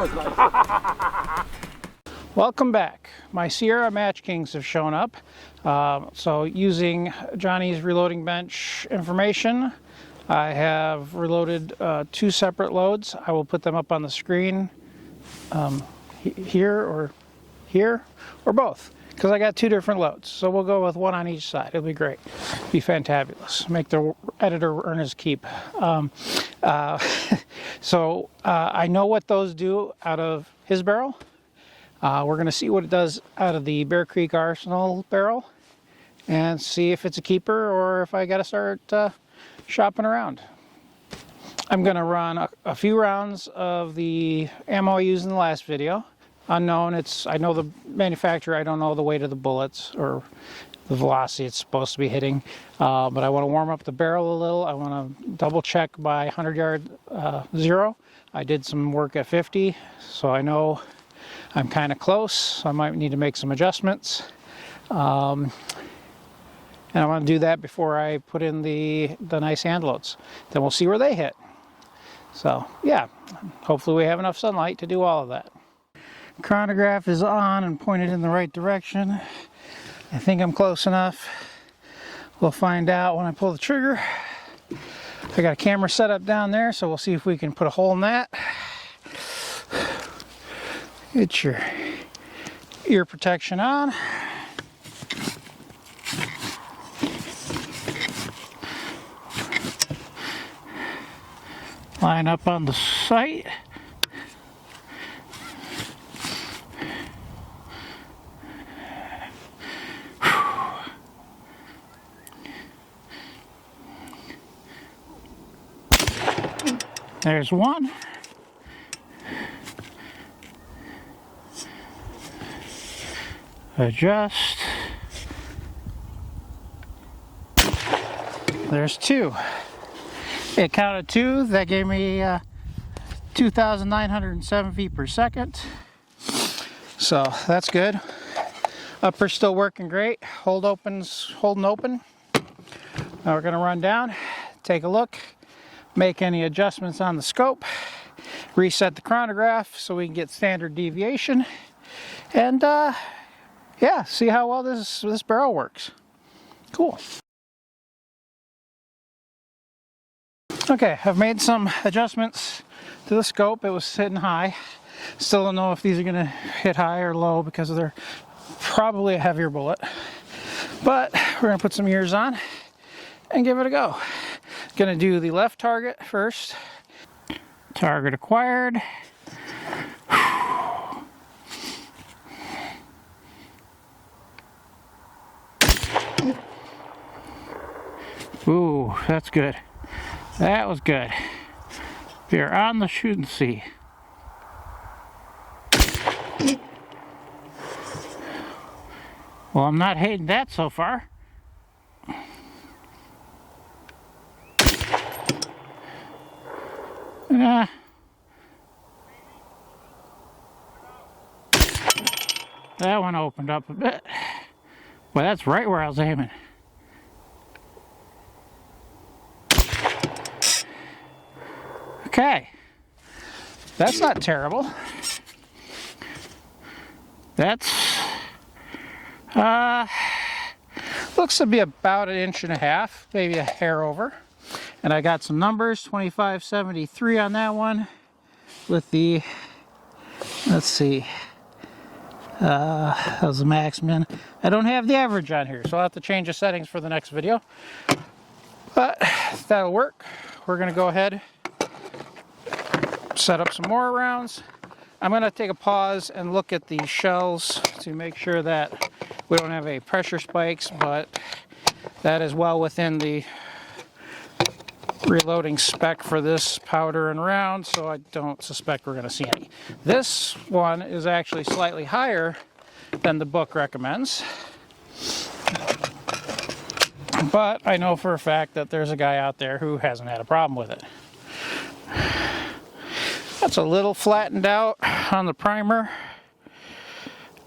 was nice. Welcome back. My Sierra Match Kings have shown up. So using Johnny's reloading bench information, I have reloaded 2 separate loads. I will put them up on the screen here or both, because I got 2 different loads. So we'll go with 1 on each side. It'll be great. Be fantabulous. Make the editor earn his keep. So I know what those do out of his barrel. We're going to see what it does out of the Bear Creek Arsenal barrel and see if it's a keeper or if I got to start shopping around. I'm going to run a few rounds of the ammo I used in the last video. Unknown. I know the manufacturer. I don't know the weight of the bullets or the velocity it's supposed to be hitting. But I want to warm up the barrel a little. I want to double check my 100-yard zero. I did some work at 50, so I know I'm kind of close, so I might need to make some adjustments. And I want to do that before I put in the nice hand loads. Then we'll see where they hit. So yeah, hopefully we have enough sunlight to do all of that. Chronograph is on and pointed in the right direction. I think I'm close enough. We'll find out when I pull the trigger. I got a camera set up down there, so we'll see if we can put a hole in that. Get your ear protection on. Line up on the sight. There's one. Adjust. There's 2. It counted 2. That gave me 2,907 feet per second. So that's good. Upper's still working great. Holding open. Now we're going to run down, take a look, make any adjustments on the scope, reset the chronograph so we can get standard deviation, and yeah, see how well this barrel works. Cool. Okay, I've made some adjustments to the scope. It was hitting high. Still don't know if these are going to hit high or low because they're probably a heavier bullet. But we're going to put some ears on and give it a go. Going to do the left target first. Target acquired. Ooh, that's good. That was good. They're on the shoot and see. Well, I'm not hating that so far. That one opened up a bit. Well, that's right where I was aiming. Okay, that's not terrible. That's looks to be about 1.5 inches, maybe a hair over. And I got some numbers, 2573 on that one with the, let's see, that was the max min. I don't have the average on here, so I'll have to change the settings for the next video. But that'll work. We're gonna go ahead, set up some more rounds. I'm gonna take a pause and look at the shells to make sure that we don't have any pressure spikes, but that is well within the reloading spec for this powder and round, so I don't suspect we're going to see any. This one is actually slightly higher than the book recommends, but I know for a fact that there's a guy out there who hasn't had a problem with it. That's a little flattened out on the primer.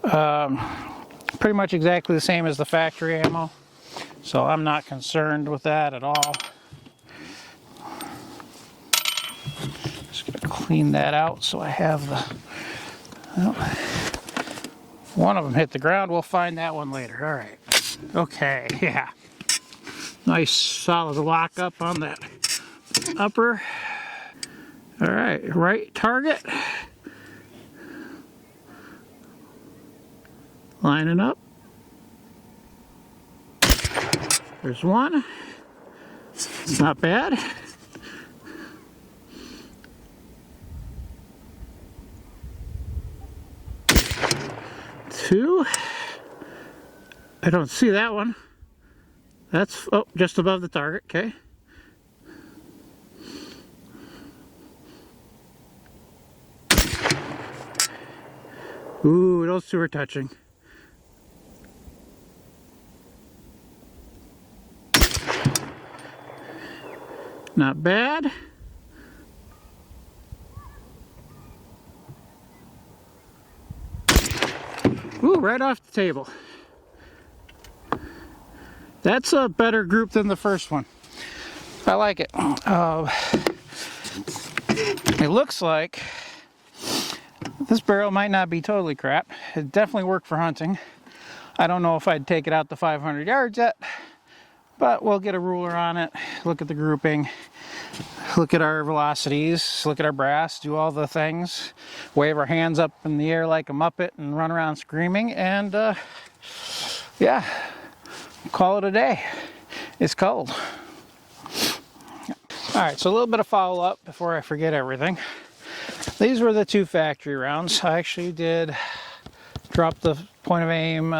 Pretty much exactly the same as the factory ammo, so I'm not concerned with that at all. Just gonna clean that out so I have the, well, one of them hit the ground. We'll find that one later. All right. Okay, yeah. Nice solid lock up on that upper. All right target. Lining up. There's one. It's not bad. Two. I don't see that one. That's, oh, just above the target, okay. Ooh, those two are touching. Not bad. Ooh, right off the table. That's a better group than the first one. I like it. It looks like this barrel might not be totally crap. It definitely worked for hunting. I don't know if I'd take it out to 500 yards yet, but we'll get a ruler on it, look at the grouping, look at our velocities, look at our brass, do all the things, wave our hands up in the air like a Muppet and run around screaming, and yeah, call it a day. It's cold. Alright, so a little bit of follow-up before I forget everything. These were the two factory rounds. I actually did drop the point of aim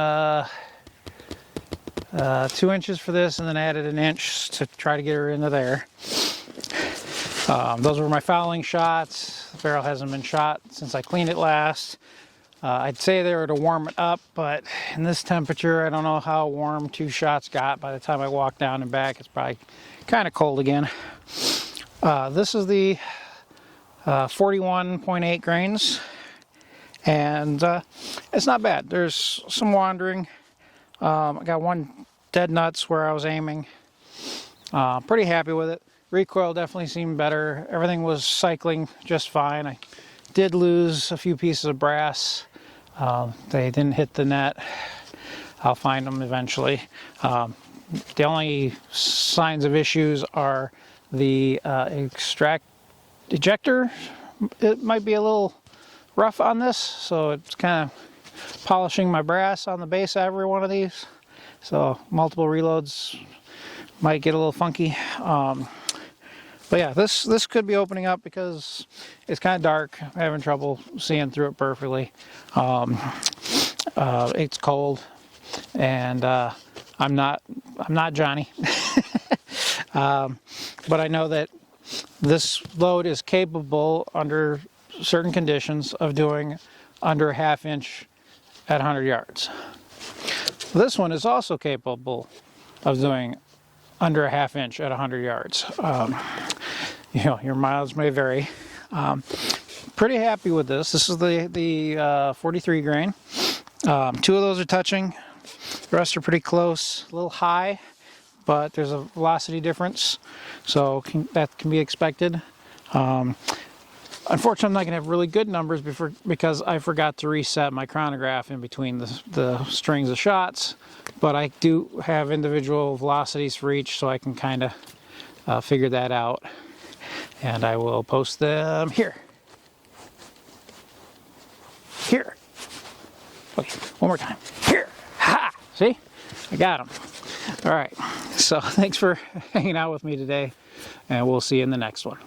2 inches for this and then added an inch to try to get her into there. Those were my fouling shots. The barrel hasn't been shot since I cleaned it last. I'd say they were to warm it up, but in this temperature, I don't know how warm 2 shots got. By the time I walk down and back, it's probably kind of cold again. This is the 41.8 grains, and it's not bad. There's some wandering. I got one dead nuts where I was aiming. Pretty happy with it. Recoil definitely seemed better. Everything was cycling just fine. I did lose a few pieces of brass. They didn't hit the net. I'll find them eventually. The only signs of issues are the ejector. It might be a little rough on this, so it's kind of polishing my brass on the base of every one of these. So multiple reloads might get a little funky. But yeah, this could be opening up because it's kind of dark. I'm having trouble seeing through it perfectly. It's cold, and I'm not Johnny. But I know that this load is capable under certain conditions of doing under a ½ inch at 100 yards. This one is also capable of doing under a ½ inch at 100 yards. You know, your mileage may vary. Pretty happy with this. This is the 43 grain. 2 of those are touching. The rest are pretty close, a little high, but there's a velocity difference, so that can be expected. Unfortunately, I'm not going to have really good numbers because I forgot to reset my chronograph in between the strings of shots, but I do have individual velocities for each, so I can kind of figure that out, and I will post them here. Here. Okay, one more time. Here. Ha! See? I got them. All right. So thanks for hanging out with me today, and we'll see you in the next one.